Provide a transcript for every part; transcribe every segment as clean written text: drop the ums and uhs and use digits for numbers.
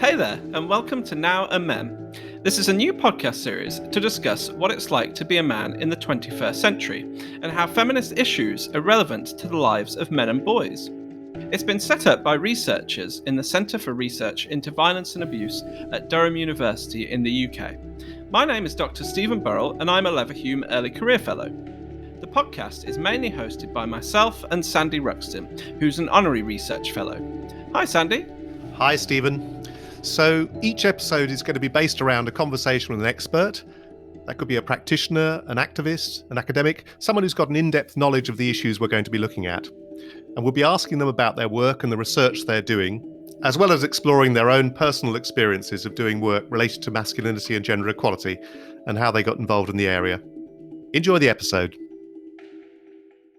Hey there, and welcome to Now and Men. This is a new podcast series to discuss what it's like to be a man in the 21st century and how feminist issues are relevant to the lives of men and boys. It's been set up by researchers in the Centre for Research into Violence and Abuse at Durham University in the UK. My name is Dr. Stephen Burrell, and I'm a Leverhulme Early Career Fellow. The podcast is mainly hosted by myself and Sandy Ruxton, who's an Honorary Research Fellow. Hi, Sandy. Hi, Stephen. So each episode is going to be based around a conversation with an expert. That could be a practitioner, an activist, an academic, someone who's got an in-depth knowledge of the issues we're going to be looking at. And we'll be asking them about their work and the research they're doing, as well as exploring their own personal experiences of doing work related to masculinity and gender equality and how they got involved in the area. Enjoy the episode.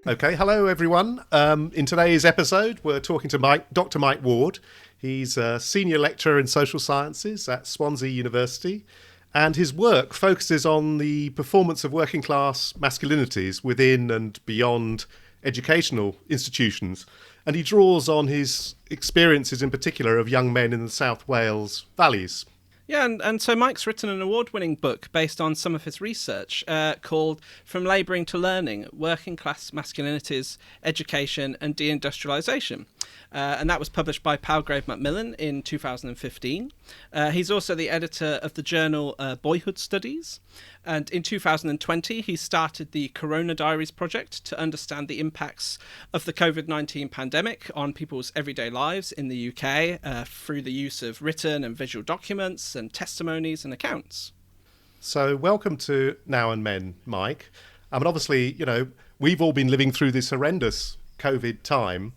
Okay, hello everyone. In today's episode, we're talking to Dr. Mike Ward. He's a senior lecturer in social sciences at Swansea University, and his work focuses on the performance of working class masculinities within and beyond educational institutions. And he draws on his experiences in particular of young men in the South Wales valleys. Yeah, and so Mike's written an award-winning book based on some of his research called From Labouring to Learning, Working Class Masculinities, Education and Deindustrialization. And that was published by Palgrave Macmillan in 2015. He's also the editor of the journal Boyhood Studies. And in 2020, he started the CoronaDiaries project to understand the impacts of the COVID-19 pandemic on people's everyday lives in the UK through the use of written and visual documents and testimonies and accounts. So welcome to Now and Men, Mike. I mean, obviously, we've all been living through this horrendous COVID time.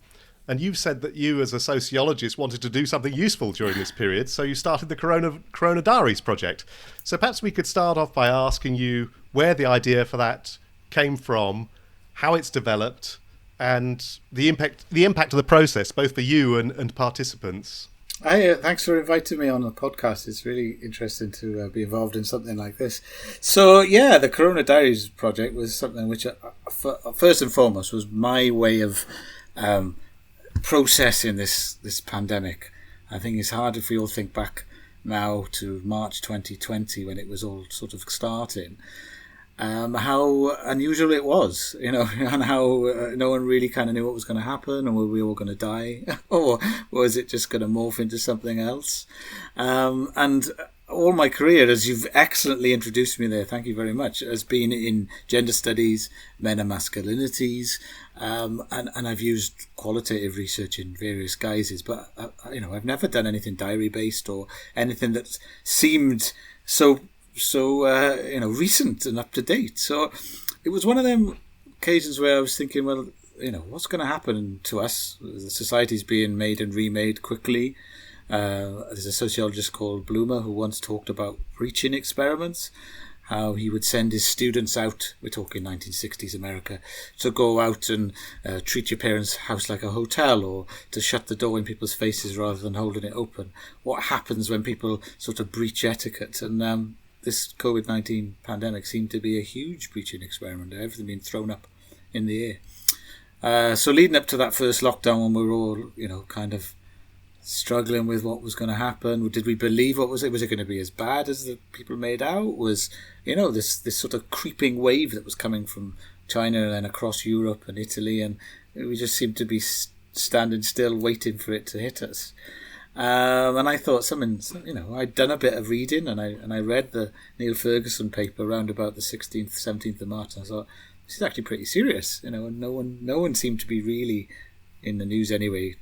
And you've said that you, as a sociologist, wanted to do something useful during this period, so you started the CoronaDiaries project. So perhaps we could start off by asking you where the idea for that came from, how it's developed, and the impact of the process, both for you and participants. Thanks for inviting me on the podcast. It's really interesting to be involved in something like this. So, yeah, the CoronaDiaries project was something which, first and foremost, was my way of processing this pandemic. I think it's hard if we all think back now to March 2020 when it was all sort of starting, how unusual it was, and how no one really kind of knew what was going to happen, and were we all going to die, or was it just going to morph into something else? And all my career, as you've excellently introduced me there, thank you very much, has been in gender studies, men and masculinities, and I've used qualitative research in various guises, but I've never done anything diary based or anything that seemed so recent and up to date. So it was one of them occasions where I was thinking, well, what's going to happen to us? The society's being made and remade quickly. There's a sociologist called Bloomer who once talked about breaching experiments, how he would send his students out, we're talking 1960s America, to go out and treat your parents' house like a hotel, or to shut the door in people's faces rather than holding it open. What happens when people sort of breach etiquette? And this COVID-19 pandemic seemed to be a huge breaching experiment, everything being thrown up in the air. So leading up to that first lockdown, when we were all, kind of struggling with what was going to happen, did we believe what was it? Was it going to be as bad as the people made out? Was, this sort of creeping wave that was coming from China and then across Europe and Italy, and we just seemed to be standing still waiting for it to hit us. And I thought I'd done a bit of reading, and I read the Neil Ferguson paper around about the 16th, 17th of March, and I thought, this is actually pretty serious, and no one seemed to be really in the news anyway.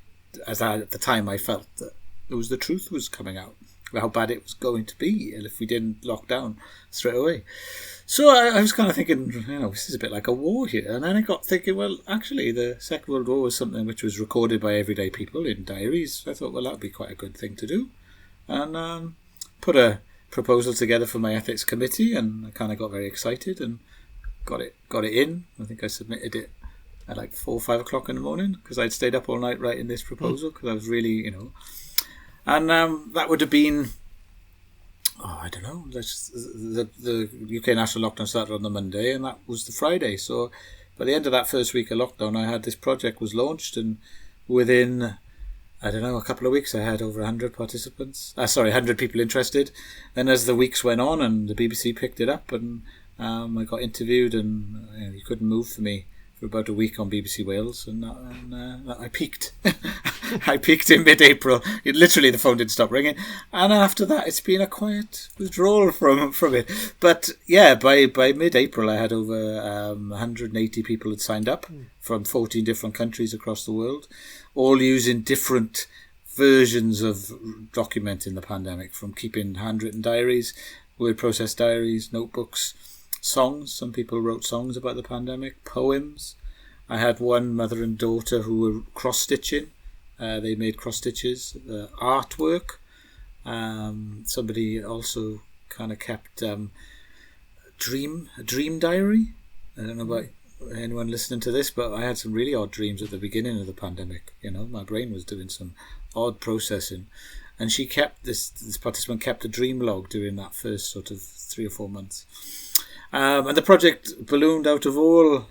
At the time, I felt that the truth was coming out, how bad it was going to be if we didn't lock down straight away. So I was kind of thinking, this is a bit like a war here. And then I got thinking, well, actually, the Second World War was something which was recorded by everyday people in diaries. I thought, well, that would be quite a good thing to do. And put a proposal together for my ethics committee, and I kind of got very excited and got it in. I think I submitted it at like 4 or 5 o'clock in the morning, because I'd stayed up all night writing this proposal, because I was really, and that would have been, I don't know, the UK national lockdown started on the Monday, and that was the Friday. So by the end of that first week of lockdown, I had this project was launched, and within I don't know, a couple of weeks, I had over 100 participants. 100 people interested. Then as the weeks went on and the BBC picked it up, and I got interviewed, and you couldn't move for me for about a week on BBC Wales, and I peaked. I peaked in mid-April. Literally, the phone didn't stop ringing. And after that, it's been a quiet withdrawal from it. But yeah, by mid-April, I had over 180 people had signed up from 14 different countries across the world, all using different versions of documenting the pandemic, from keeping handwritten diaries, word process diaries, notebooks, songs. Some people wrote songs about the pandemic, poems. I had one mother and daughter who were cross-stitching. They made cross-stitches, artwork. Somebody also kind of kept a dream diary. I don't know about anyone listening to this, but I had some really odd dreams at the beginning of the pandemic. My brain was doing some odd processing. And she kept, this participant kept a dream log during that first sort of 3 or 4 months. And the project ballooned out of all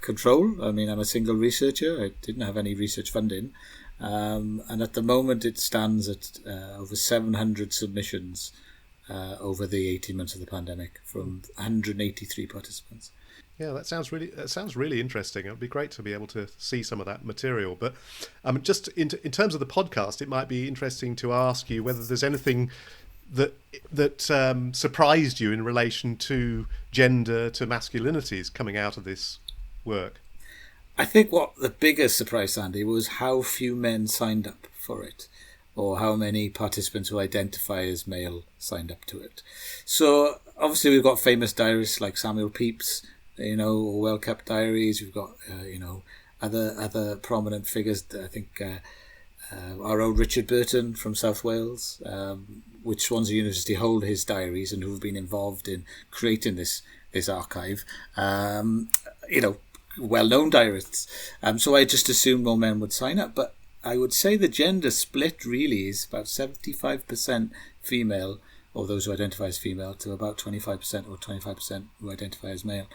control. I mean, I'm a single researcher. I didn't have any research funding. And at the moment, it stands at over 700 submissions over the 18 months of the pandemic from 183 participants. Yeah, that sounds really interesting. It would be great to be able to see some of that material. But just in terms of the podcast, it might be interesting to ask you whether there's anything that surprised you in relation to gender, to masculinities coming out of this work. I think what the biggest surprise, Sandy, was how few men signed up for it, or how many participants who identify as male signed up to it. So obviously we've got famous diarists like Samuel Pepys, or well-kept diaries. We've got other prominent figures. I think our old Richard Burton from South Wales, which Swansea University hold his diaries, and who've been involved in creating this archive. Well-known diarists. So I just assumed more men would sign up. But I would say the gender split really is about 75% female, or those who identify as female, to about 25% or 25% who identify as male.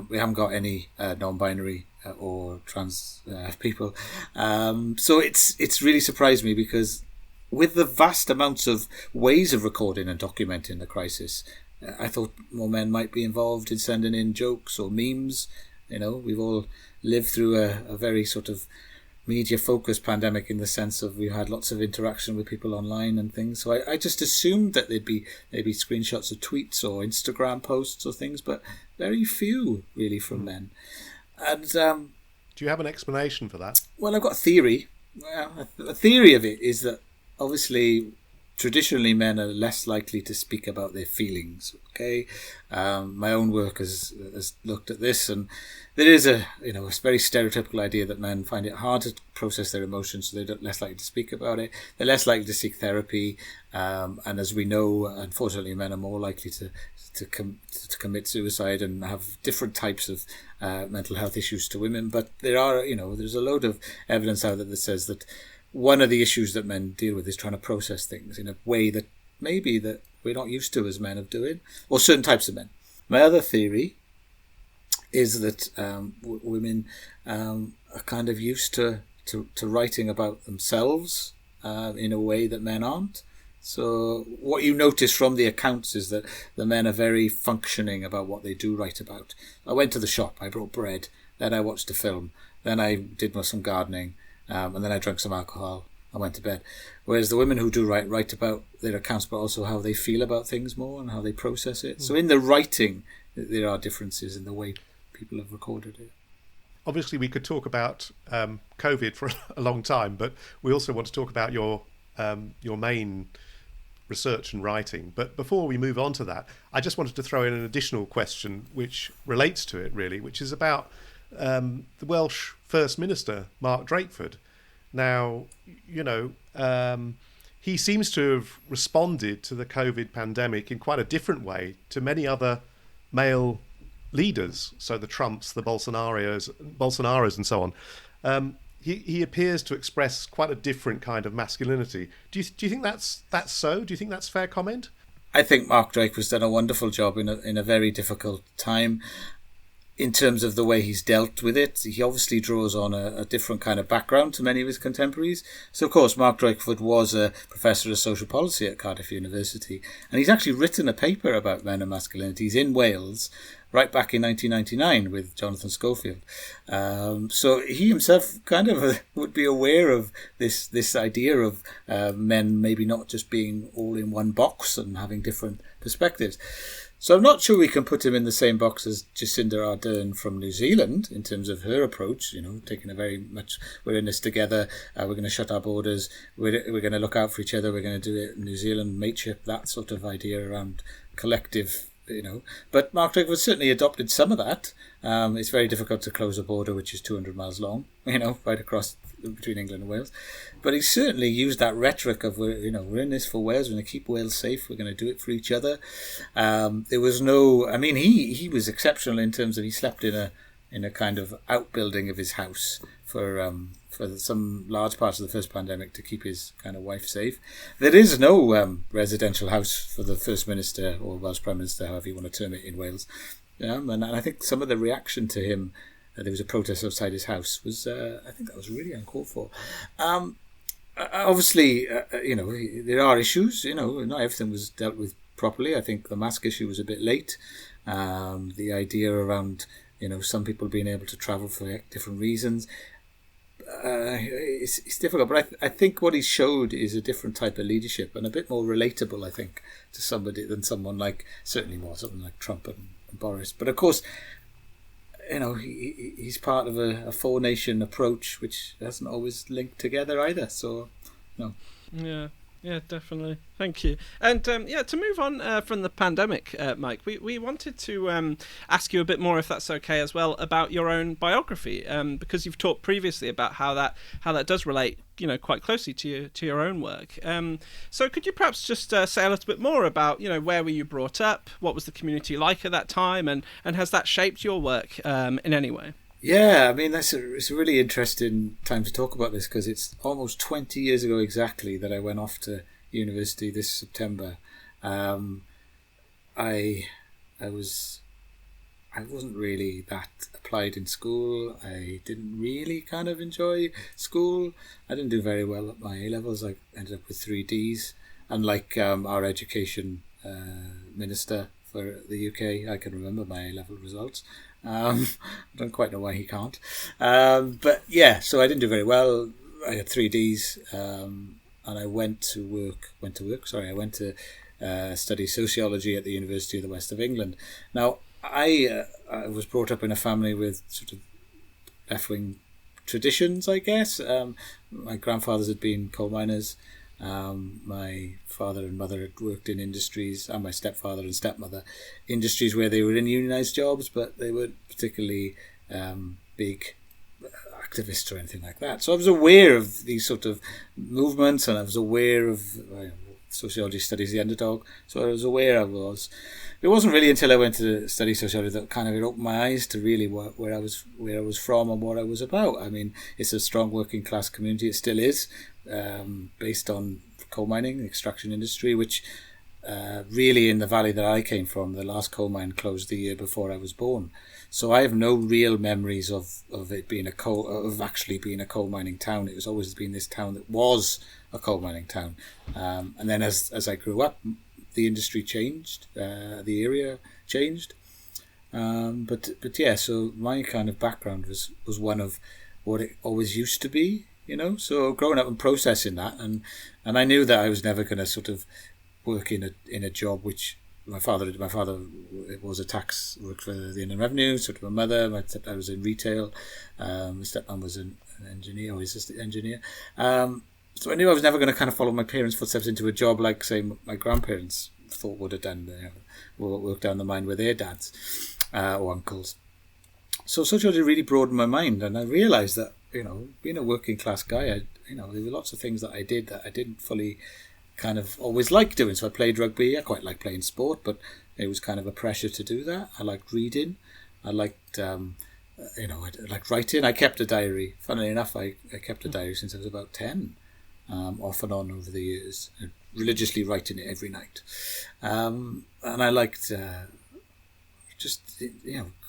We haven't got any non-binary or trans people. So it's really surprised me, because with the vast amounts of ways of recording and documenting the crisis, I thought more men might be involved in sending in jokes or memes. We've all lived through a very sort of media-focused pandemic, in the sense of we had lots of interaction with people online and things. So I just assumed that there'd be maybe screenshots of tweets or Instagram posts or things, but very few really from men. And do you have an explanation for that? Well, I've got a theory. A theory of it is that obviously traditionally men are less likely to speak about their feelings. Okay, my own work has looked at this, and there is a very stereotypical idea that men find it hard to process their emotions, so they're less likely to speak about it. They're less likely to seek therapy, and as we know, unfortunately, men are more likely to commit suicide and have different types of mental health issues to women. But there's a load of evidence out there that says that one of the issues that men deal with is trying to process things in a way that maybe that we're not used to as men of doing, or certain types of men. My other theory is that women are kind of used to writing about themselves in a way that men aren't. So what you notice from the accounts is that the men are very functioning about what they do write about. I went to the shop, I brought bread, then I watched a film, then I did some gardening, and then I drank some alcohol. I went to bed. Whereas the women who do write about their accounts, but also how they feel about things more and how they process it. So in the writing, there are differences in the way people have recorded it. Obviously, we could talk about COVID for a long time, but we also want to talk about your main research and writing. But before we move on to that, I just wanted to throw in an additional question which relates to it, really, which is about the Welsh First Minister, Mark Drakeford. Now, he seems to have responded to the COVID pandemic in quite a different way to many other male leaders. So the Trumps, the Bolsonaros and so on. He appears to express quite a different kind of masculinity. Do you think that's so? Do you think that's a fair comment? I think Mark Drakeford's done a wonderful job in a very difficult time. in terms of the way he's dealt with it, he obviously draws on a different kind of background to many of his contemporaries. So, of course, Mark Drakeford was a professor of social policy at Cardiff University, and he's actually written a paper about men and masculinities in Wales right back in 1999 with Jonathan Schofield. So he himself kind of would be aware of this idea of men maybe not just being all in one box and having different perspectives. So I'm not sure we can put him in the same box as Jacinda Ardern from New Zealand in terms of her approach, taking a very much, we're in this together, we're going to shut our borders, we're going to look out for each other, we're going to do it in New Zealand, mateship, that sort of idea around collective, But Mark Drakeford certainly adopted some of that. It's very difficult to close a border which is 200 miles long, right across between England and Wales. But he certainly used that rhetoric of, we're in this for Wales, we're going to keep Wales safe, we're going to do it for each other. There was no, he was exceptional in terms of he slept in a kind of outbuilding of his house for some large parts of the first pandemic to keep his kind of wife safe. There is no residential house for the First Minister or Welsh Prime Minister, however you want to term it, in Wales. And I think some of the reaction to him, there was a protest outside his house, was I think that was really uncalled for. Obviously, there are issues. Not everything was dealt with properly. I think the mask issue was a bit late. The idea around some people being able to travel for different reasons. It's difficult, but I think what he showed is a different type of leadership and a bit more relatable, I think, to somebody than someone like, certainly more someone like Trump and Boris. But of course, he's part of a four-nation approach, which hasn't always linked together either. So, no. Yeah, definitely. Thank you. And to move on from the pandemic, Mike, we wanted to ask you a bit more, if that's okay as well, about your own biography, because you've talked previously about how that does relate, quite closely to your own work. So could you perhaps just say a little bit more about, where were you brought up, what was the community like at that time, and has that shaped your work in any way? Yeah, it's a really interesting time to talk about this, because it's almost 20 years ago exactly that I went off to university this September. I wasn't really that applied in school. I didn't really kind of enjoy school. I didn't do very well at my A-levels. I ended up with 3 Ds. Unlike our education minister for the UK, I can remember my A-level results. I don't quite know why he can't. But yeah, so I didn't do very well. I had 3 Ds, and I went to study sociology at the University of the West of England. Now, I was brought up in a family with sort of left-wing traditions, I guess. My grandfathers had been coal miners. My father and mother had worked in industries, and my stepfather and stepmother, industries where they were in unionised jobs, but they weren't particularly big activists or anything like that. So I was aware of these sort of movements, and I was aware of sociology studies the underdog. So I was aware I was. It wasn't really until I went to study sociology that kind of it opened my eyes to really where I was from and what I was about. It's a strong working class community. It still is, based on coal mining, the extraction industry, which really in the valley that I came from, the last coal mine closed the year before I was born. So I have no real memories of it being actually being a coal mining town. It was always been this town that was a coal mining town. And then as I grew up, the industry changed, the area changed. But yeah, so my kind of background was one of what it always used to be, So growing up and processing that, and I knew that I was never going to sort of work in a job which my father was a tax, worked for the Inland Revenue, sort of my mother. My stepdad was in retail. My stepmom was an engineer, or assistant engineer. So I knew I was never going to kind of follow my parents' footsteps into a job like, say, my grandparents thought would have done, work down the mine with their dads or uncles. So sociology really broadened my mind, and I realised that, being a working class guy, there were lots of things that I did that I didn't fully kind of always like doing. So I played rugby. I quite like playing sport, but it was kind of a pressure to do that. I liked reading. I liked, I liked writing. I kept a diary. Funnily enough, I kept a diary since I was about 10, off and on over the years, religiously writing it every night. And I liked just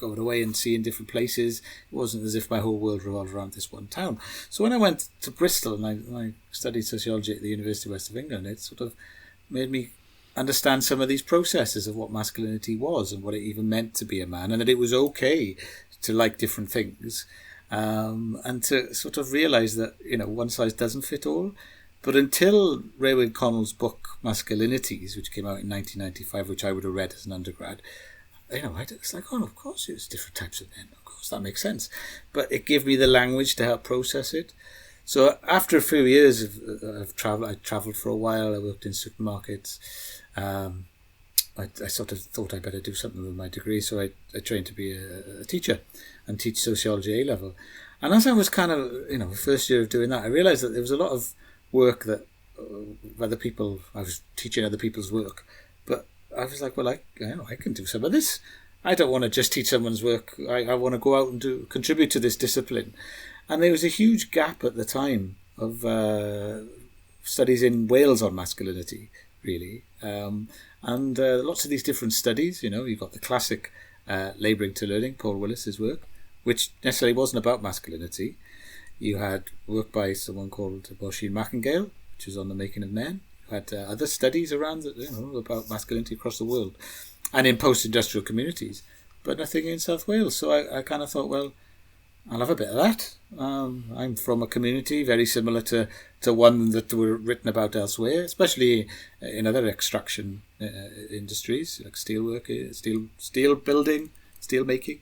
going away and seeing different places. It wasn't as if my whole world revolved around this one town. So when I went to Bristol and I studied sociology at the University of West of England, it sort of made me understand some of these processes of what masculinity was and what it even meant to be a man, and that it was okay to like different things, and to sort of realise that one size doesn't fit all. But until Raewyn Connell's book Masculinities, which came out in 1995, which I would have read as an undergrad, it's like, oh, of course there's different types of men. Of course, that makes sense. But it gave me the language to help process it. So after a few years of travel, I travelled for a while. I worked in supermarkets. I sort of thought I'd better do something with my degree, so I trained to be a teacher and teach sociology A-level. And as I was kind of, first year of doing that, I realised that there was a lot of work that I was teaching other people's work, but I was like, well, I can do some of this. I don't want to just teach someone's work. I want to go out and contribute to this discipline. And there was a huge gap at the time of studies in Wales on masculinity, really. And lots of these different studies, you've got the classic Labouring to Learning, Paul Willis's work, which necessarily wasn't about masculinity. You had work by someone called Boyhood Studies, which was on the making of men. You had other studies around about masculinity across the world and in post-industrial communities, but nothing in South Wales. So I kind of thought, well, I'll have a bit of that. I'm from a community very similar to one that were written about elsewhere, especially in other extraction industries like steelwork, steel building, steel making.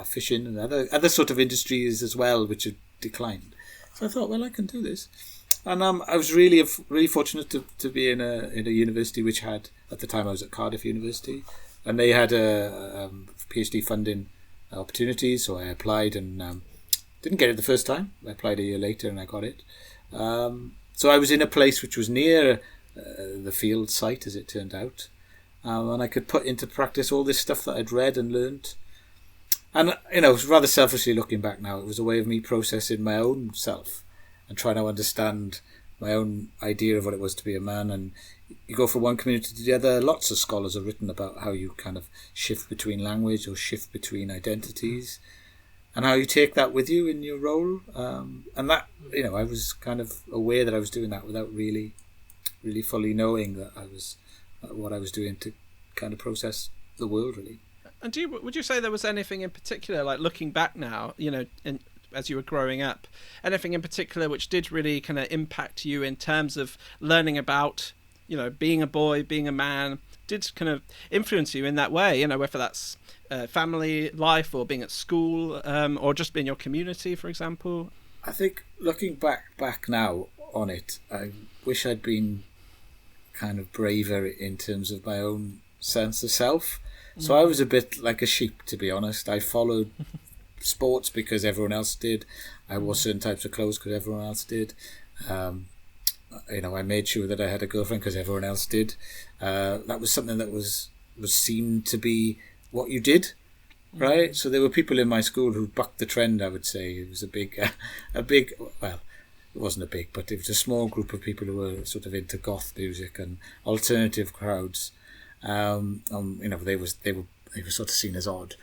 Fishing and other sort of industries as well, which had declined. So I thought, well, I can do this. And I was really fortunate to be in a university which had, at the time I was at Cardiff University, and they had a PhD funding opportunities, so I applied and didn't get it the first time. I applied a year later and I got it. So I was in a place which was near the field site, as it turned out, and I could put into practice all this stuff that I'd read and learnt. And rather selfishly looking back now, it was a way of me processing my own self and trying to understand my own idea of what it was to be a man. And you go from one community to the other. Lots of scholars have written about how you kind of shift between language or shift between identities, and how you take that with you in your role. And that, I was kind of aware that I was doing that without really fully knowing that I was what I was doing to kind of process the world, really. And would you say there was anything in particular, like looking back now, as you were growing up, anything in particular which did really kind of impact you in terms of learning about, being a boy, being a man, did kind of influence you in that way, whether that's family life or being at school, or just being your community, for example? I think looking back now on it, I wish I'd been kind of braver in terms of my own sense of self. So I was a bit like a sheep, to be honest. I followed sports because everyone else did. I wore certain types of clothes because everyone else did. I made sure that I had a girlfriend because everyone else did. That was something that was seen to be what you did, right? So there were people in my school who bucked the trend, I would say. It was a big, well, it wasn't a big, but it was a small group of people who were sort of into goth music and alternative crowds. They were sort of seen as odd.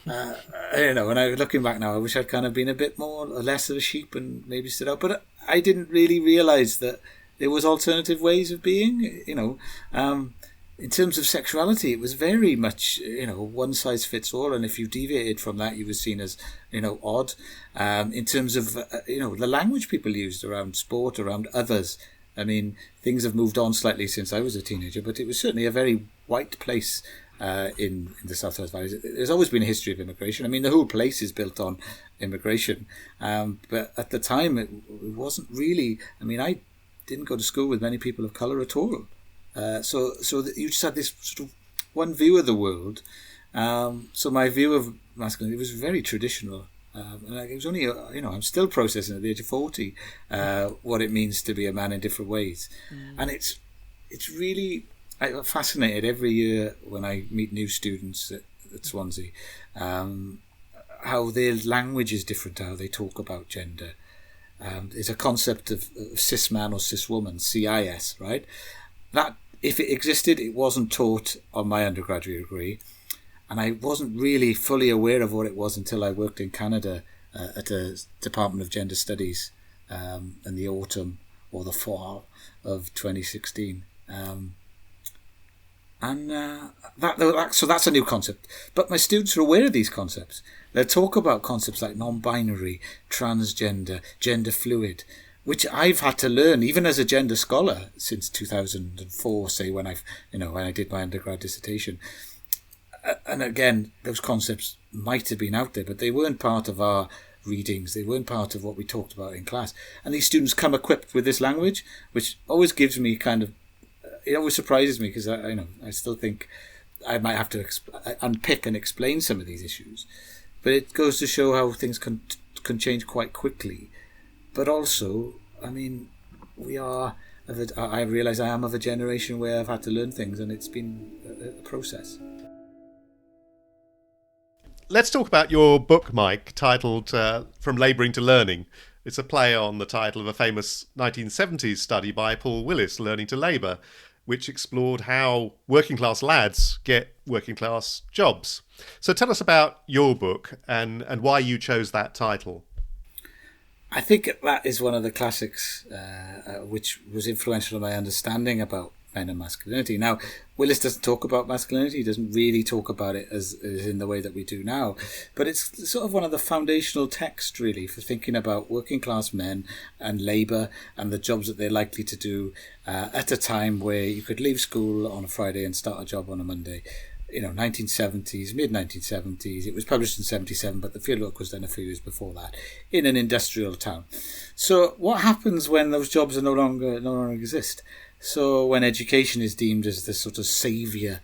And looking back now, I wish I'd kind of been a bit more or less of a sheep and maybe stood out. But I didn't really realise that there was alternative ways of being. In terms of sexuality, it was very much one size fits all, and if you deviated from that, you were seen as odd. In terms of the language people used around sport, around others. I mean, things have moved on slightly since I was a teenager, but it was certainly a very white place in the South Wales Valleys. There's always been a history of immigration. I mean, the whole place is built on immigration. But at the time, it wasn't really... I mean, I didn't go to school with many people of colour at all. So you just had this sort of one view of the world. So my view of masculinity was very traditional. And it was only, I'm still processing at the age of 40 what it means to be a man in different ways. And it's really fascinated every year when I meet new students at Swansea, how their language is different to how they talk about gender. There's a concept of cis man or cis woman, CIS, right? That if it existed, it wasn't taught on my undergraduate degree, and I wasn't really fully aware of what it was until I worked in Canada at a Department of Gender Studies in the autumn or the fall of 2016. So that's a new concept. But my students are aware of these concepts. They'll talk about concepts like non-binary, transgender, gender fluid, which I've had to learn even as a gender scholar since 2004, say when I did my undergrad dissertation. And again, those concepts might have been out there, but they weren't part of our readings. They weren't part of what we talked about in class. And these students come equipped with this language, which always gives me it always surprises me, because I still think I might have to unpick and explain some of these issues. But it goes to show how things can change quite quickly. But also, I mean, I realise I am of a generation where I've had to learn things, and it's been a process. Let's talk about your book, Mike, titled From Labouring to Learning. It's a play on the title of a famous 1970s study by Paul Willis, Learning to Labour, which explored how working class lads get working class jobs. So tell us about your book and why you chose that title. I think that is one of the classics which was influential in my understanding about men and masculinity. Now, Willis doesn't talk about masculinity. He doesn't really talk about it as in the way that we do now. But it's sort of one of the foundational texts, really, for thinking about working class men and labour and the jobs that they're likely to do at a time where you could leave school on a Friday and start a job on a Monday. 1970s, mid-1970s. It was published in 77, but the fieldwork was done a few years before that, in an industrial town. So what happens when those jobs no longer exist? So when education is deemed as the sort of saviour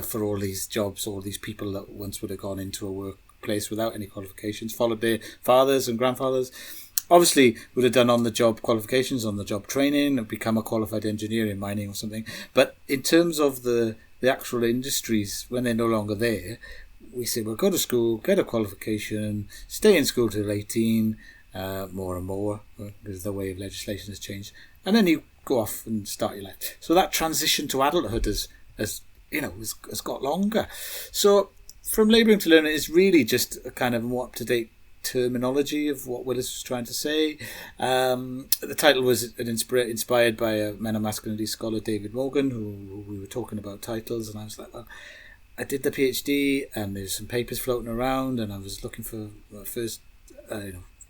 for all these jobs, all these people that once would have gone into a workplace without any qualifications, followed their fathers and grandfathers, obviously would have done on-the-job qualifications, on-the-job training, and become a qualified engineer in mining or something. But in terms of the actual industries, when they're no longer there, we say, well, go to school, get a qualification, stay in school till 18, more and more, because the way of legislation has changed, and then you go off and start your life. So that transition to adulthood has got longer. So from labouring to learning is really just a kind of more up-to-date terminology of what Willis was trying to say. The title was inspired by a men and masculinity scholar, David Morgan, who we were talking about titles, and I was like, well, I did the PhD and there's some papers floating around, and I was looking for my first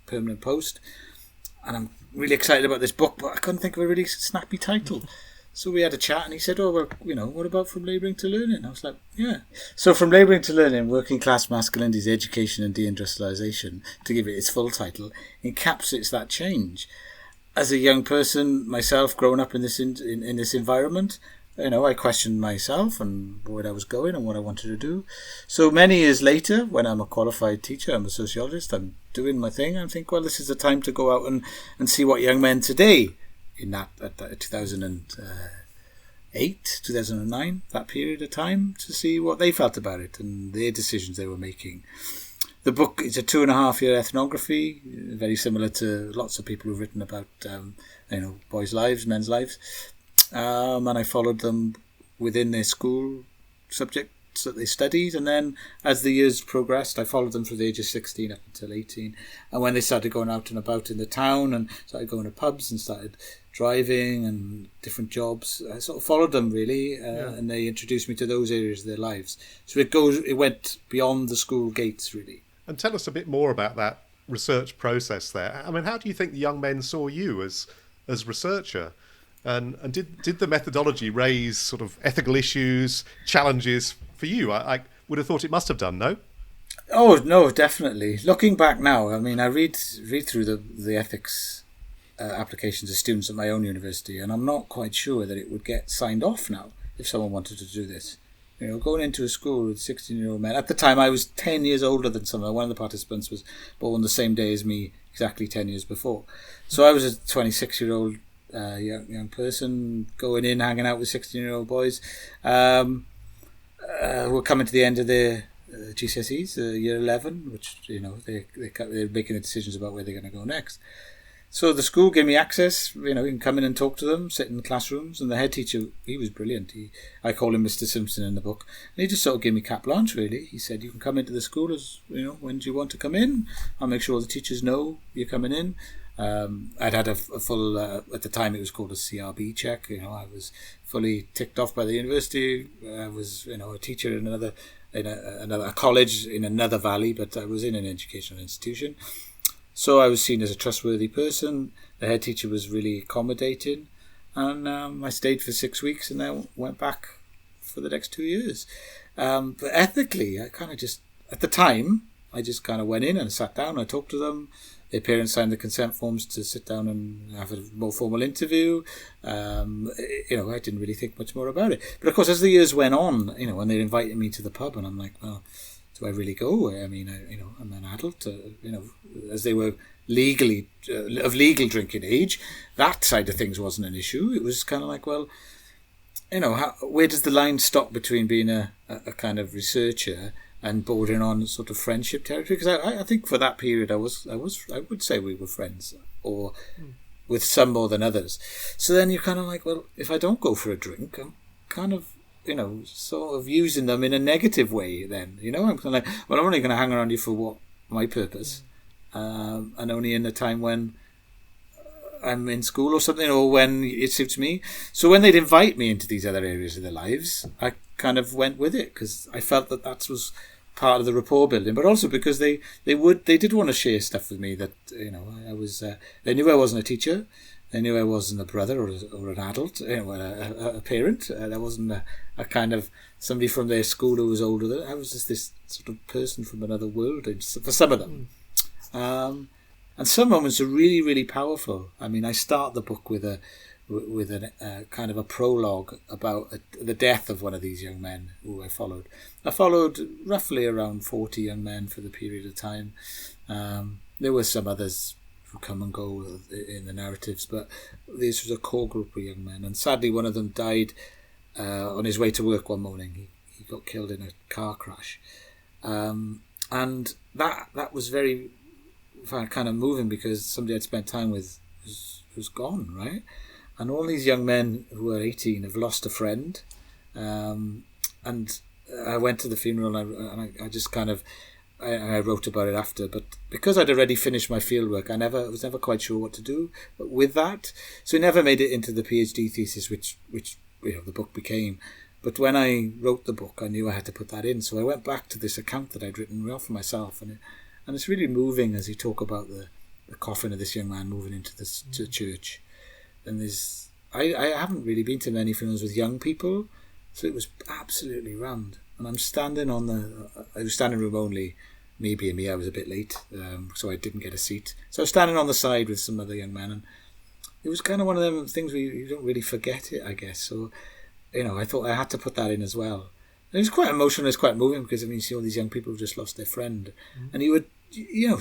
permanent post, and I'm really excited about this book, but I couldn't think of a really snappy title. So we had a chat, and he said, oh, well, what about From Labouring to Learning? And I was like, yeah. So From Labouring to Learning, Working Class Masculinities, Education and Deindustrialization, to give it its full title, encapsulates that change. As a young person, myself, growing up in this in this environment, I questioned myself and where I was going and what I wanted to do. So many years later, when I'm a qualified teacher, I'm a sociologist, I'm doing my thing, I think, well, this is the time to go out and see what young men today, at 2008, 2009, that period of time, to see what they felt about it and their decisions they were making. The book is a 2.5-year ethnography, very similar to lots of people who've written about, boys' lives, men's lives. And I followed them within their school subjects that they studied, and then as the years progressed, I followed them from the age of 16 up until 18. And when they started going out and about in the town and started going to pubs and started driving and different jobs, I sort of followed them really, and they introduced me to those areas of their lives. So it went beyond the school gates really. And tell us a bit more about that research process there. I mean, how do you think the young men saw you as researcher? And did the methodology raise sort of ethical issues, challenges for you? I would have thought it must have done, no? Oh, no, definitely. Looking back now, I mean, I read through the ethics applications of students at my own university, and I'm not quite sure that it would get signed off now if someone wanted to do this. Going into a school with 16-year-old men. At the time, I was 10 years older than someone. One of the participants was born the same day as me, exactly 10 years before. So I was a 26-year-old young person going in, hanging out with 16-year-old boys who were coming to the end of their GCSEs, year 11, which they're making the decisions about where they're going to go next. So the school gave me access, you can come in and talk to them, sit in the classrooms, and the head teacher, he was brilliant. I call him Mr. Simpson in the book. And he just sort of gave me carte blanche, really. He said, you can come into the school as, when do you want to come in? I'll make sure the teachers know you're coming in. I'd had a full, at the time it was called a CRB check. I was fully ticked off by the university. I was, a teacher in a college in another valley, but I was in an educational institution. So I was seen as a trustworthy person. The head teacher was really accommodating, and I stayed for 6 weeks and then went back for the next 2 years. But ethically, I kind of just, at the time, I just kind of went in and sat down. I talked to them. Their parents signed the consent forms to sit down and have a more formal interview. I didn't really think much more about it. But of course, as the years went on, when they invited me to the pub, and I'm like, well, do I really go? I mean, I'm an adult. As they were legally of legal drinking age, that side of things wasn't an issue. It was kind of like, well, where does the line stop between being a kind of researcher and bordering on sort of friendship territory? Because I think for that period, I would say we were friends, or with some more than others. So then you're kind of like, well, if I don't go for a drink, I'm kind of, sort of using them in a negative way then. I'm kind of like, well, I'm only going to hang around you for what my purpose, and only in the time when I'm in school or something, or when it suits me. So when they'd invite me into these other areas of their lives, I kind of went with it, because I felt that was part of the rapport building, but also because they did want to share stuff with me that, I was, they knew I wasn't a teacher. They knew I wasn't a brother or an adult, a parent. I wasn't a kind of somebody from their school who was older than I was. Just this sort of person from another world for some of them. And some moments are really, really powerful. I mean, I start the book with a kind of a prologue about the death of one of these young men who I followed. I followed roughly around 40 young men for the period of time. There were some others who come and go in the narratives, but this was a core group of young men. And sadly, one of them died on his way to work one morning. He got killed in a car crash. And that was very kind of moving, because somebody I'd spent time with was gone, right? And all these young men who are 18 have lost a friend. And I went to the funeral, and I just kind of, I wrote about it after, but because I'd already finished my fieldwork, I was never quite sure what to do with that. So it never made it into the PhD thesis, which the book became. But when I wrote the book, I knew I had to put that in. So I went back to this account that I'd written for myself, and it's really moving as you talk about the coffin of this young man moving into to church. And I haven't really been to many funerals with young people, so it was absolutely rammed. And I'm standing I was standing room only, me being me, I was a bit late, so I didn't get a seat. So I was standing on the side with some other young men, and it was kind of one of them things where you don't really forget it, I guess. So, I thought I had to put that in as well. And it was quite emotional, it's quite moving, because you see all these young people who've just lost their friend, and you would,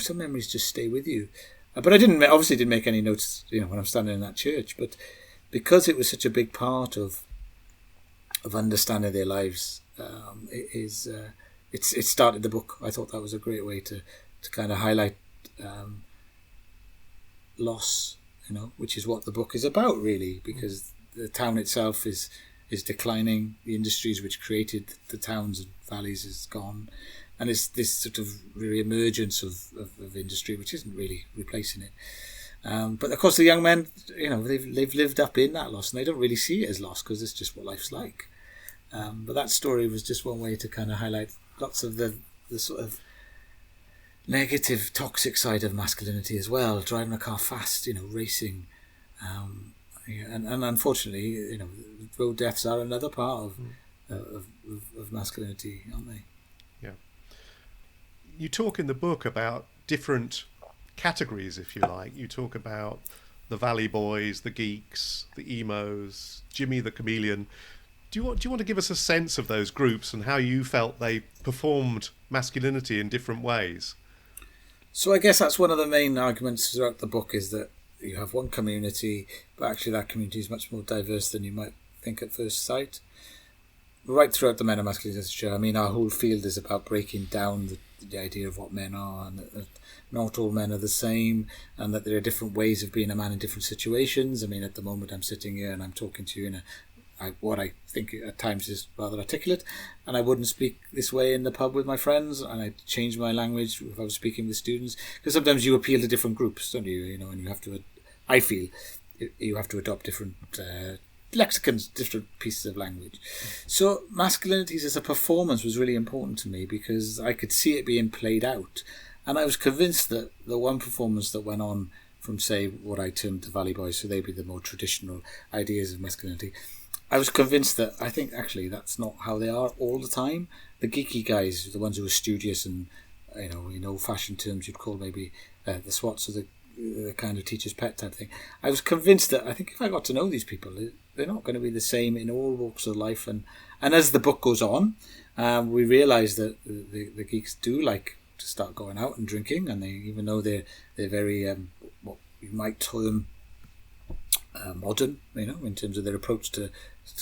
some memories just stay with you. But I obviously didn't make any notes, when I'm standing in that church, but because it was such a big part of understanding their lives, it started the book. I thought that was a great way to kind of highlight loss, which is what the book is about, really, because the town itself is declining. The industries which created the towns and valleys is gone, and it's this sort of re-emergence of industry which isn't really replacing it. But of course, the young men, they've lived up in that loss, and they don't really see it as loss, because it's just what life's like. But that story was just one way to kind of highlight lots of the sort of negative, toxic side of masculinity as well. Driving a car fast, racing, and unfortunately, road deaths are another part of masculinity, aren't they? Yeah. You talk in the book about different categories, if you like. You talk about the Valley Boys, the geeks, the emos, Jimmy the chameleon. Do you want to give us a sense of those groups and how you felt they performed masculinity in different ways? So I guess that's one of the main arguments throughout the book, is that you have one community, but actually that community is much more diverse than you might think at first sight. Right throughout the Men of Masculinity literature, our whole field is about breaking down the idea of what men are, and that not all men are the same, and that there are different ways of being a man in different situations. I mean, at the moment I'm sitting here and I'm talking to you in what I think at times is rather articulate, and I wouldn't speak this way in the pub with my friends, and I'd change my language if I was speaking with students, because sometimes you appeal to different groups, don't you? And you have to, I feel, you have to adopt different lexicons, different pieces of language. So masculinities as a performance was really important to me, because I could see it being played out, and I was convinced that the one performance that went on from, say, what I termed the Valley Boys, so they'd be the more traditional ideas of masculinity, I was convinced that I think actually that's not how they are all the time. The geeky guys, the ones who are studious and, in old-fashioned terms you'd call maybe the SWATs, or the kind of teacher's pet type thing. I was convinced that I think if I got to know these people, they're not going to be the same in all walks of life. And as the book goes on, we realise that the geeks do like to start going out and drinking, and even though they're very what you might term modern, in terms of their approach to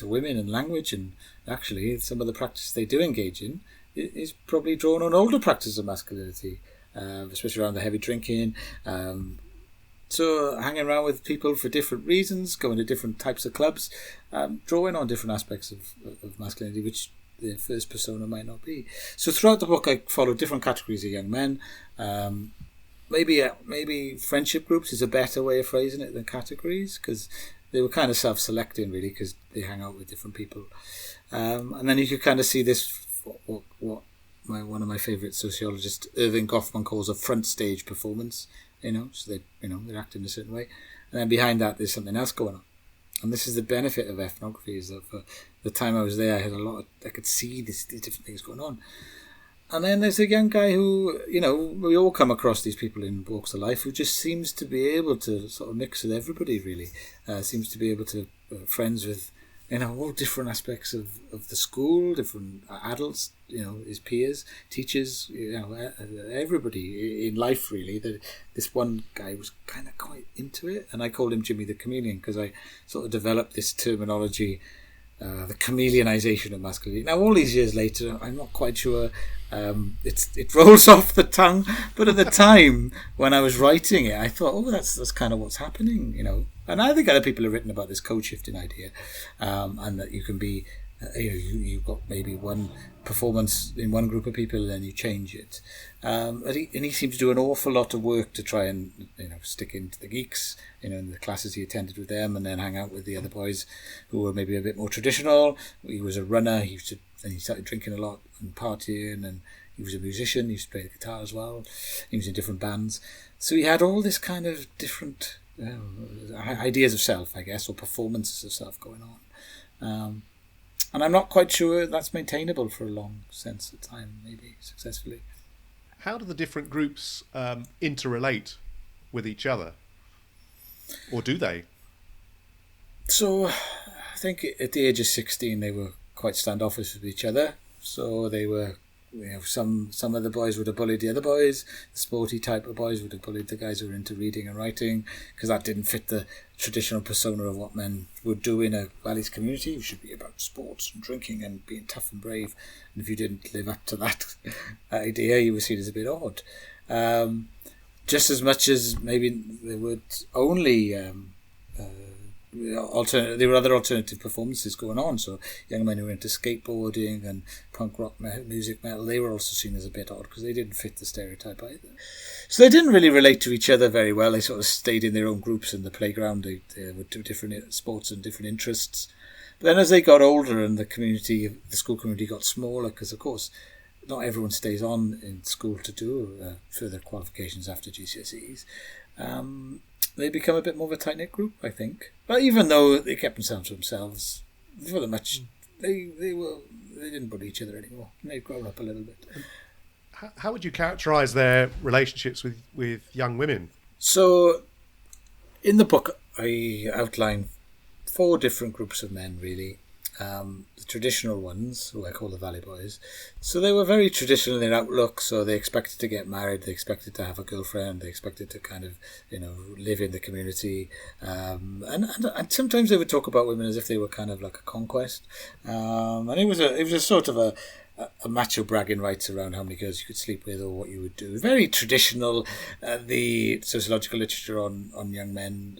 women and language, and actually some of the practices they do engage in is probably drawn on older practices of masculinity, especially around the heavy drinking. So hanging around with people for different reasons, going to different types of clubs, drawing on different aspects of masculinity, which the first persona might not be. So throughout the book I followed different categories of young men. Maybe friendship groups is a better way of phrasing it than categories, because they were kind of self-selecting really, because they hang out with different people. And then you could kind of see this, what one of my favourite sociologists, Irving Goffman, calls a front stage performance. So they're acting a certain way, and then behind that there's something else going on. And this is the benefit of ethnography, is that for the time I was there, I could see these different things going on. And then there's a young guy who, we all come across these people in walks of life who just seems to be able to sort of mix with everybody, really. Seems to be able to friends with, all different aspects of the school, different adults, his peers, teachers, everybody in life, really. This one guy was kind of quite into it, and I called him Jimmy the Chameleon, because I sort of developed this terminology, the chameleonization of masculinity. Now, all these years later, I'm not quite sure it rolls off the tongue, but at the time when I was writing it, I thought, that's kind of what's happening, And I think other people have written about this code-shifting idea, and that you can be, you've got maybe one performance in one group of people, and then you change it. And he seemed to do an awful lot of work to try and stick into the geeks, in the classes he attended with them, and then hang out with the other boys who were maybe a bit more traditional. He was a runner. He started drinking a lot and partying, and he was a musician. He used to play the guitar as well. He was in different bands. So he had all this kind of different ideas of self, I guess, or performances of self going on. And I'm not quite sure that's maintainable for a long sense of time, maybe successfully. How do the different groups interrelate with each other? Or do they? So I think at the age of 16 they were quite standoffish with each other. So they were, some of the boys would have bullied the other boys. The sporty type of boys would have bullied the guys who were into reading and writing, because that didn't fit the traditional persona of what men would do in a Valleys community. It should be about sports and drinking and being tough and brave. And if you didn't live up to that idea, you were seen as a bit odd. Just as much as maybe there would only there were other alternative performances going on. So young men who were into skateboarding and punk rock music, metal, they were also seen as a bit odd, because they didn't fit the stereotype either. So they didn't really relate to each other very well. They sort of stayed in their own groups in the playground. They would do different sports and different interests. But then as they got older and the school community got smaller, because of course not everyone stays on in school to do further qualifications after GCSEs, they become a bit more of a tight-knit group, I think. But even though they kept themselves to themselves, for the much, they didn't bully each other anymore. They'd grown up a little bit. How would you characterise their relationships with young women? So, in the book, I outline 4 different groups of men, really. The traditional ones, who I call the Valley Boys. So they were very traditional in their outlook. So they expected to get married, they expected to have a girlfriend, they expected to kind of, live in the community. And sometimes they would talk about women as if they were kind of like a conquest. And it was a sort of a macho bragging rights around how many girls you could sleep with or what you would do. Very traditional. The sociological literature on young men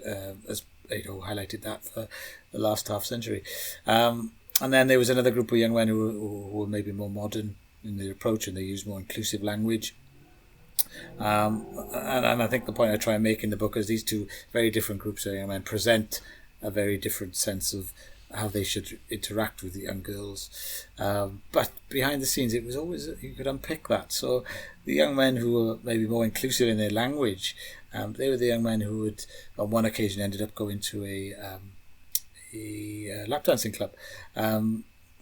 has highlighted that for the last half century. And then there was another group of young men who were maybe more modern in their approach, and they used more inclusive language. And I think the point I try and make in the book is these two very different groups of young men present a very different sense of how they should interact with the young girls. But behind the scenes, it was always, you could unpick that. So the young men who were maybe more inclusive in their language, they were the young men who would, on one occasion, ended up going to a lap dancing club,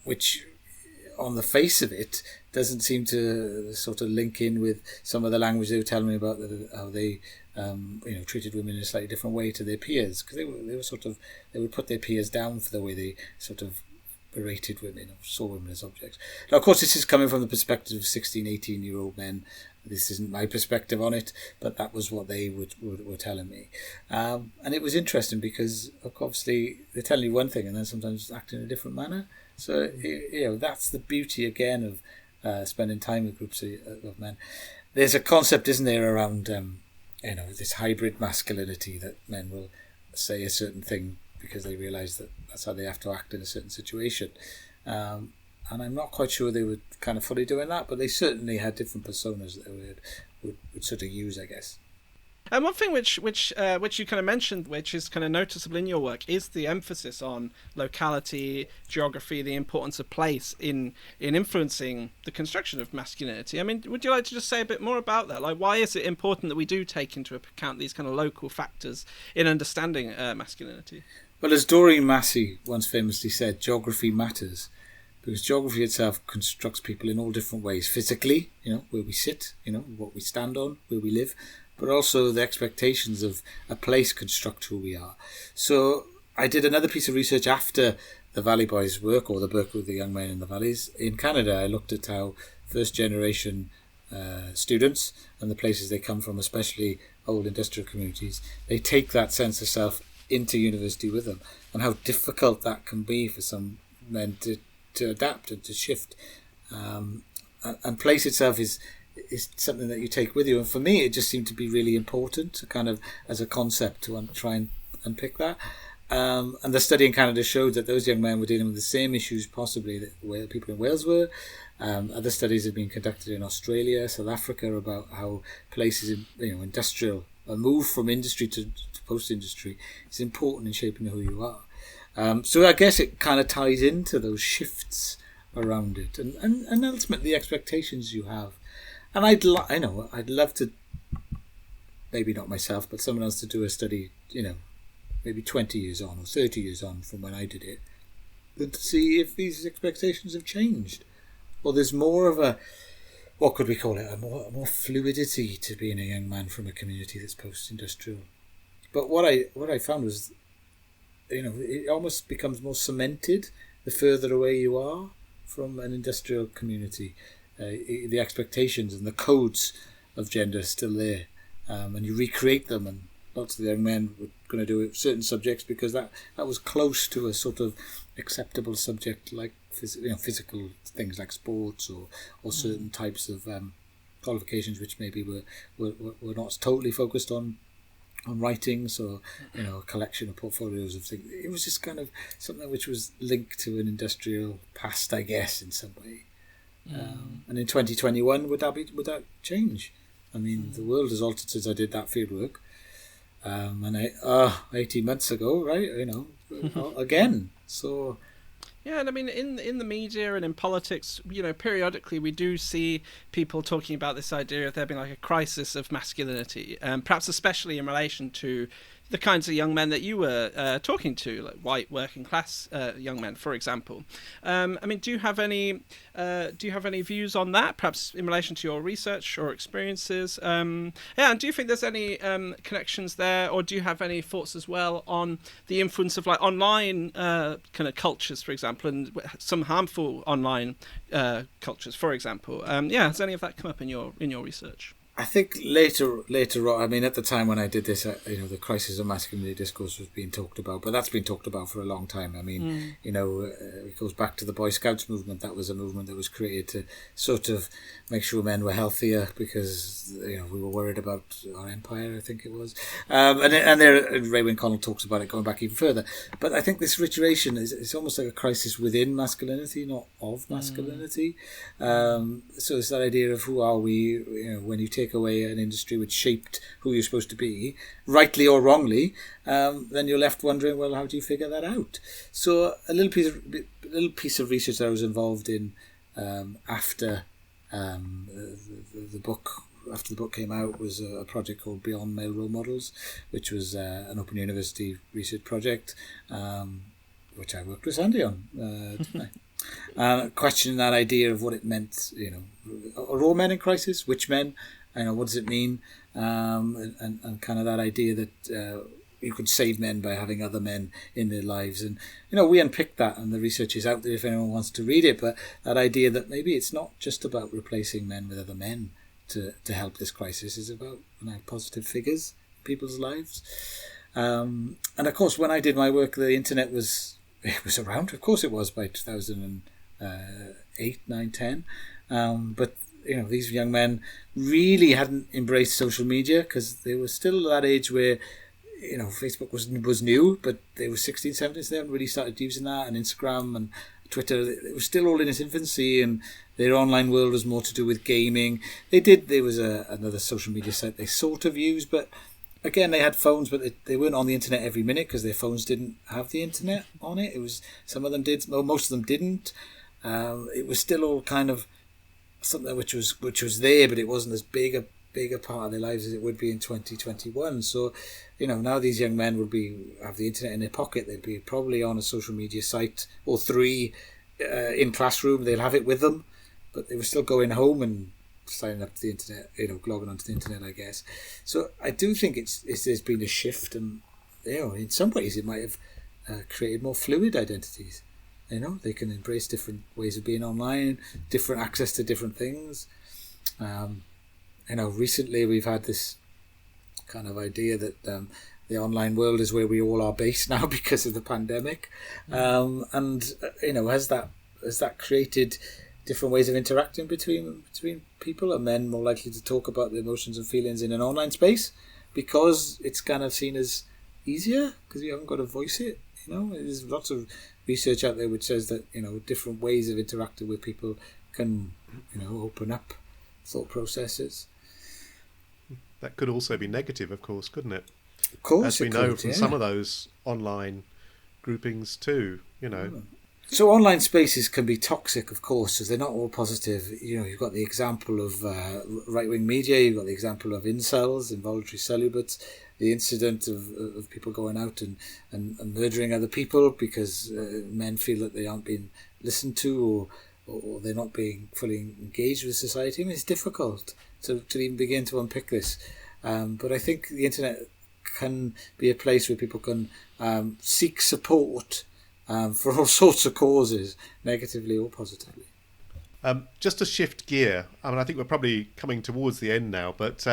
which on the face of it doesn't seem to sort of link in with some of the language they were telling me about, how they treated women in a slightly different way to their peers, because they would put their peers down for the way they sort of berated women or saw women as objects. Now, of course, this is coming from the perspective of 16, 18-year-old men. This isn't my perspective on it, but that was what they were telling me. And it was interesting because, obviously, they're telling you one thing and then sometimes act in a different manner. So, that's the beauty, again, of spending time with groups of men. There's a concept, isn't there, around this hybrid masculinity, that men will say a certain thing because they realise that that's how they have to act in a certain situation. And I'm not quite sure they were kind of fully doing that, but they certainly had different personas that they would sort of use, I guess. And one thing which you kind of mentioned, which is kind of noticeable in your work, is the emphasis on locality, geography, the importance of place in influencing the construction of masculinity. I mean, would you like to just say a bit more about that? Like, why is it important that we do take into account these kind of local factors in understanding masculinity? Well, as Doreen Massey once famously said, geography matters, because geography itself constructs people in all different ways. Physically, where we sit, what we stand on, where we live, but also the expectations of a place construct who we are. So I did another piece of research after the Valley Boys work, or the work with the young men in the valleys. In Canada, I looked at how first generation students and the places they come from, especially old industrial communities, they take that sense of self into university with them, and how difficult that can be for some men to adapt and to shift. And place itself is something that you take with you. And for me, it just seemed to be really important to kind of, as a concept, to try and unpick that. And the study in Canada showed that those young men were dealing with the same issues possibly that people in Wales were. Other studies have been conducted in Australia, South Africa, about how places in, industrial, a move from industry to post-industry is important in shaping who you are. So I guess it kind of ties into those shifts around it, and ultimately the expectations you have. And I'd love to, maybe not myself, but someone else to do a study, maybe 20 years on or 30 years on from when I did it, and to see if these expectations have changed, or there's more of a, what could we call it, a more fluidity to being a young man from a community that's post-industrial. But what I found was, it almost becomes more cemented the further away you are from an industrial community. The expectations and the codes of gender are still there, and you recreate them, and lots of the young men were going to do certain subjects because that was close to a sort of acceptable subject, like physical things like sports or certain types of qualifications which maybe were not totally focused on writings or a collection of portfolios of things. It was just kind of something which was linked to an industrial past, I guess, in some way. And in 2021, would that change? I mean, the world has altered since I did that fieldwork, and 18 months ago, right? Again. So. Yeah, and I mean, in the media and in politics, periodically we do see people talking about this idea of there being like a crisis of masculinity, perhaps especially in relation to the kinds of young men that you were talking to, like white working class young men, for example. I mean, do you have any views on that, perhaps in relation to your research or experiences? And do you think there's any connections there, or do you have any thoughts as well on the influence of like online kind of cultures, for example, and some harmful online cultures, for example? Has any of that come up in your research? I think later on, I mean, at the time when I did this, the crisis of masculinity discourse was being talked about, but that's been talked about for a long time. I mean, it goes back to the Boy Scouts movement. That was a movement that was created to sort of make sure men were healthier because, we were worried about our empire, I think it was. And there, Raewyn Connell talks about it going back even further. But I think this iteration is almost like a crisis within masculinity, not of masculinity. So it's that idea of who are we, when you take away an industry which shaped who you're supposed to be, rightly or wrongly, then you're left wondering, well, how do you figure that out? So a little piece of research that I was involved in after the book came out was a project called Beyond Male Role Models, which was an Open University research project, which I worked with Sandy on, didn't I? Questioning that idea of what it meant, are all men in crisis? Which men? What does it mean? And kind of that idea that you could save men by having other men in their lives. And, we unpicked that, and the research is out there if anyone wants to read it. But that idea that maybe it's not just about replacing men with other men to help this crisis. It's about positive figures in people's lives. And, of course, when I did my work, the internet was around. Of course it was by 2008, 9, 10. But these young men really hadn't embraced social media because they were still at that age where, Facebook was new, but they were 16, 17, so they hadn't really started using that, and Instagram and Twitter. It was still all in its infancy, and their online world was more to do with gaming. There was another social media site they sort of used, but again, they had phones, but they weren't on the internet every minute because their phones didn't have the internet on it. It was, some of them did, most of them didn't. It was still all kind of something which was there, but it wasn't as bigger part of their lives as it would be in 2021. So, now these young men would have the internet in their pocket. They'd be probably on a social media site or three in classroom. They'll have it with them, but they were still going home and signing up to the internet, logging onto the internet, I guess. So I do think there's been a shift, and in some ways it might have created more fluid identities. They can embrace different ways of being online, different access to different things. Recently we've had this kind of idea that the online world is where we all are based now because of the pandemic. Has that created different ways of interacting between people? Are men more likely to talk about their emotions and feelings in an online space because it's kind of seen as easier because you haven't got to voice it? There's lots of research out there which says that different ways of interacting with people can open up thought processes. That could also be negative, of course, couldn't it? Of course, as we know from some of those online groupings too. So online spaces can be toxic, of course, because they're not all positive. You've got the example of right-wing media, you've got the example of incels, involuntary celibates, the incident of people going out and murdering other people because men feel that they aren't being listened to or they're not being fully engaged with society. I mean, it's difficult to even begin to unpick this. But I think the internet can be a place where people can seek support for all sorts of causes, negatively or positively. Just to shift gear, I think we're probably coming towards the end now, but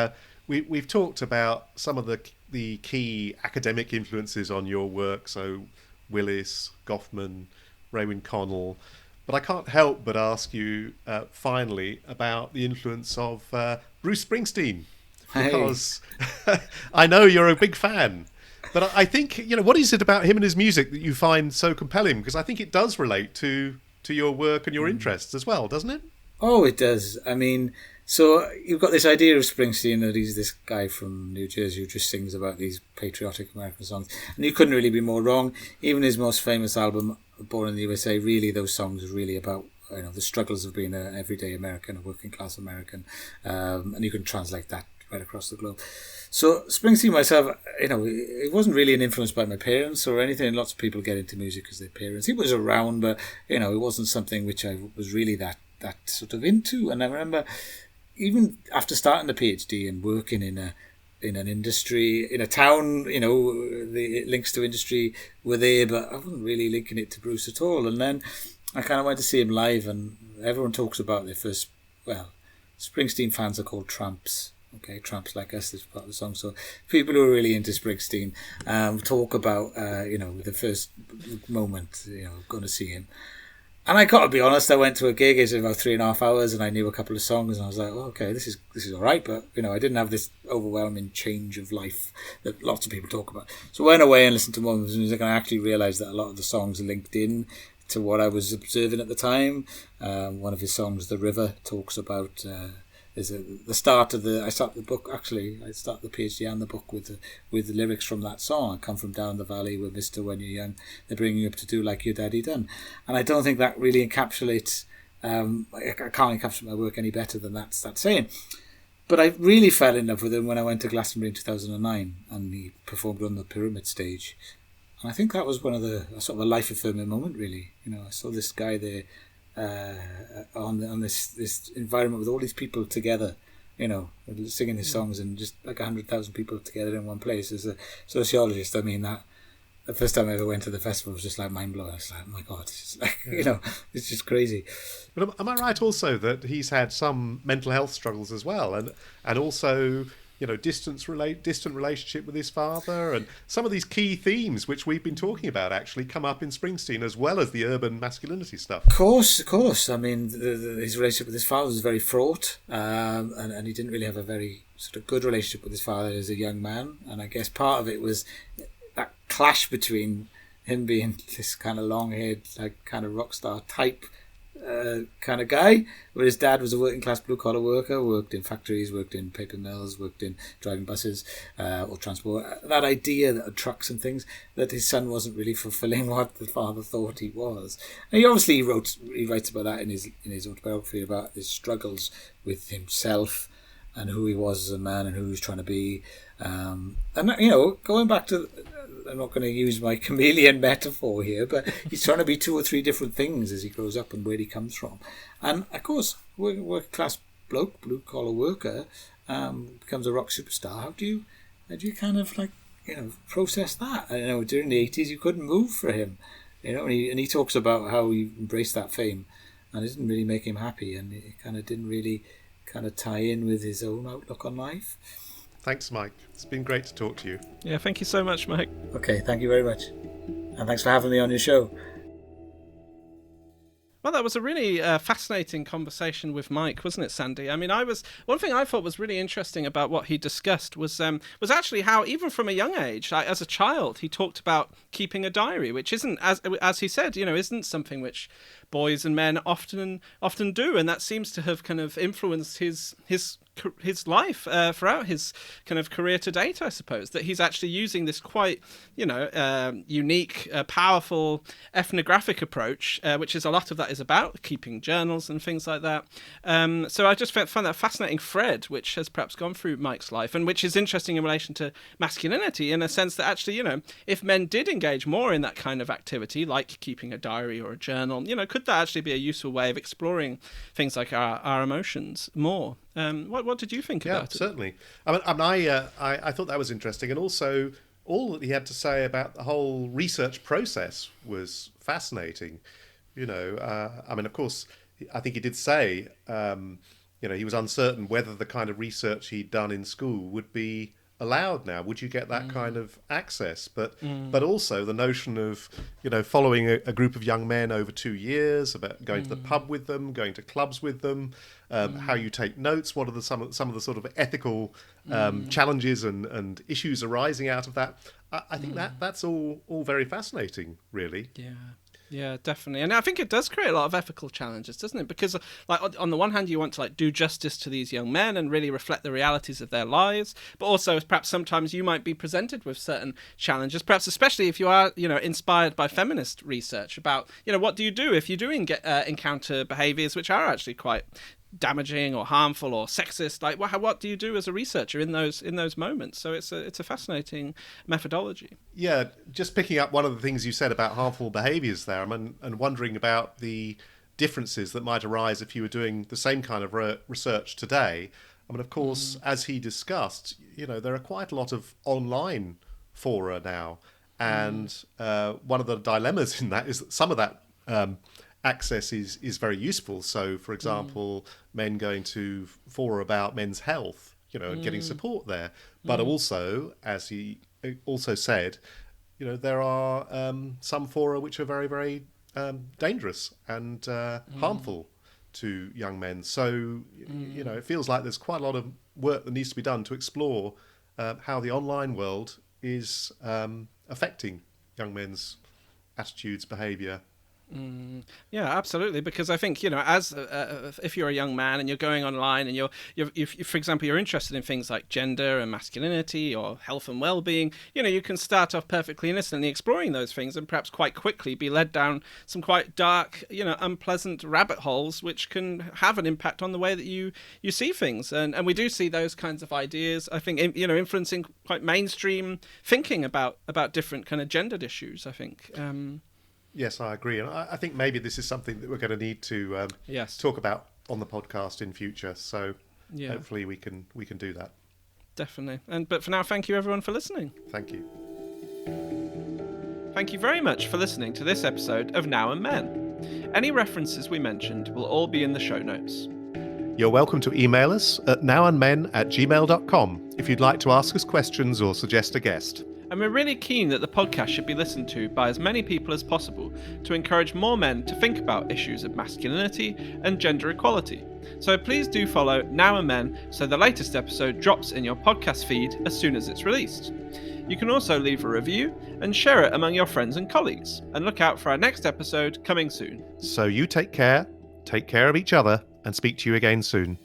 we've talked about some of the key academic influences on your work, so Willis, Goffman, Raewyn Connell, but I can't help but ask you finally about the influence of Bruce Springsteen, because I know you're a big fan. But I think, what is it about him and his music that you find so compelling? Because I think it does relate to your work and your interests as well, doesn't it? Oh, it does. I mean, so you've got this idea of Springsteen that he's this guy from New Jersey who just sings about these patriotic American songs. And you couldn't really be more wrong. Even his most famous album, Born in the USA, really, those songs are really about the struggles of being an everyday American, a working class American. And you can translate that right across the globe. So Springsteen myself, it wasn't really an influence by my parents or anything. Lots of people get into music because their parents. He was around, but it wasn't something which I was really that sort of into. And I remember even after starting the PhD and working in an industry, in a town, the links to industry were there, but I wasn't really linking it to Bruce at all. And then I kind of went to see him live, and everyone talks about their first, Springsteen fans are called tramps. Okay, Tramps Like Us is part of the song. So people who are really into Springsteen talk about, the first moment, going to see him. And I got to be honest, I went to a gig, it was about 3.5 hours, and I knew a couple of songs, and I was like, oh, okay, this is all right, but, I didn't have this overwhelming change of life that lots of people talk about. So I went away and listened to more music, and I actually realised that a lot of the songs linked in to what I was observing at the time. One of his songs, The River, talks about... I start the PhD and the book with the lyrics from that song. I come from down the valley with Mister when you're young. They bring you up to do like your daddy done. And I don't think that really encapsulates. I can't encapsulate my work any better than that saying. But I really fell in love with him when I went to Glastonbury in 2009, and he performed on the Pyramid stage. And I think that was one of the sort of a life affirming moment. Really, I saw this guy there. On this environment with all these people together, singing his songs, and just like 100,000 people together in one place. As a sociologist, I mean, that the first time I ever went to the festival was just like mind blowing. It's like, oh my God, it's just like, it's just crazy. But am I right also that he's had some mental health struggles as well, and also distant relationship with his father, and some of these key themes which we've been talking about actually come up in Springsteen, as well as the urban masculinity stuff. Of course. I mean, his relationship with his father was very fraught, and he didn't really have a very sort of good relationship with his father as a young man. And I guess part of it was that clash between him being this kind of long-haired, like kind of rock star type kind of guy, where his dad was a working class blue collar worker, worked in factories, worked in paper mills, worked in driving buses or transport. That idea that trucks and things, that his son wasn't really fulfilling what the father thought he was. And he obviously writes about that in his autobiography, about his struggles with himself and who he was as a man and who he was trying to be. And going back to, I'm not going to use my chameleon metaphor here, but he's trying to be 2 or 3 different things as he grows up and where he comes from. And of course, working class bloke, blue collar worker, becomes a rock superstar. How do you kind of process that? I know during the 80s you couldn't move for him, and he talks about how he embraced that fame, and it didn't really make him happy, and it kind of didn't really kind of tie in with his own outlook on life. Thanks, Mike. It's been great to talk to you. Yeah, thank you so much, Mike. Okay, thank you very much. And thanks for having me on your show. Well, that was a really fascinating conversation with Mike, wasn't it, Sandy? I mean, one thing I thought was really interesting about what he discussed was actually how, even from a young age, as a child, he talked about keeping a diary, which isn't, as he said, isn't something which boys and men often do, and that seems to have kind of influenced his life throughout his kind of career to date, I suppose, that he's actually using this quite, unique, powerful ethnographic approach, which is a lot of that is about keeping journals and things like that. So I just found that fascinating thread, which has perhaps gone through Mike's life, and which is interesting in relation to masculinity, in a sense that actually, if men did engage more in that kind of activity, like keeping a diary or a journal, could that actually be a useful way of exploring things like our emotions more? What did you think about it? Yeah, certainly. I thought that was interesting, and also all that he had to say about the whole research process was fascinating. Of course, I think he did say, he was uncertain whether the kind of research he'd done in school would be allowed now. Would you get that kind of access? But also the notion of following a group of young men over 2 years, about going to the pub with them, going to clubs with them, how you take notes, what are some of the sort of ethical challenges and issues arising out of that. I think that's all very fascinating, really. Yeah, definitely. And I think it does create a lot of ethical challenges, doesn't it? Because on the one hand, you want to do justice to these young men and really reflect the realities of their lives. But also, perhaps sometimes you might be presented with certain challenges, perhaps especially if you are, inspired by feminist research about, what do you do if you do encounter behaviours which are actually quite damaging or harmful or sexist? What do you do as a researcher in those moments? So it's a fascinating methodology. Yeah, just picking up one of the things you said about harmful behaviours there, and wondering about the differences that might arise if you were doing the same kind of research today. Of course, as he discussed, there are quite a lot of online fora now, and one of the dilemmas in that is that some of that access is very useful. So, for example, men going to fora about men's health, and getting support there. But also, as he also said, there are some fora which are very, very dangerous and harmful to young men. So, it feels like there's quite a lot of work that needs to be done to explore how the online world is affecting young men's attitudes, behaviour. Yeah, absolutely. Because I think, as if you're a young man and you're going online and you're, for example, you're interested in things like gender and masculinity or health and well-being, you can start off perfectly innocently exploring those things and perhaps quite quickly be led down some quite dark, unpleasant rabbit holes, which can have an impact on the way that you see things. And we do see those kinds of ideas, I think, influencing quite mainstream thinking about different kind of gendered issues, I think. Yes, I agree. And I think maybe this is something that we're going to need to talk about on the podcast in future. So hopefully we can do that. Definitely. But for now, thank you everyone for listening. Thank you. Thank you very much for listening to this episode of Now and Men. Any references we mentioned will all be in the show notes. You're welcome to email us at nowandmen@gmail.com if you'd like to ask us questions or suggest a guest. And we're really keen that the podcast should be listened to by as many people as possible to encourage more men to think about issues of masculinity and gender equality. So please do follow Now and Men so the latest episode drops in your podcast feed as soon as it's released. You can also leave a review and share it among your friends and colleagues, and look out for our next episode coming soon. So you take care of each other, and speak to you again soon.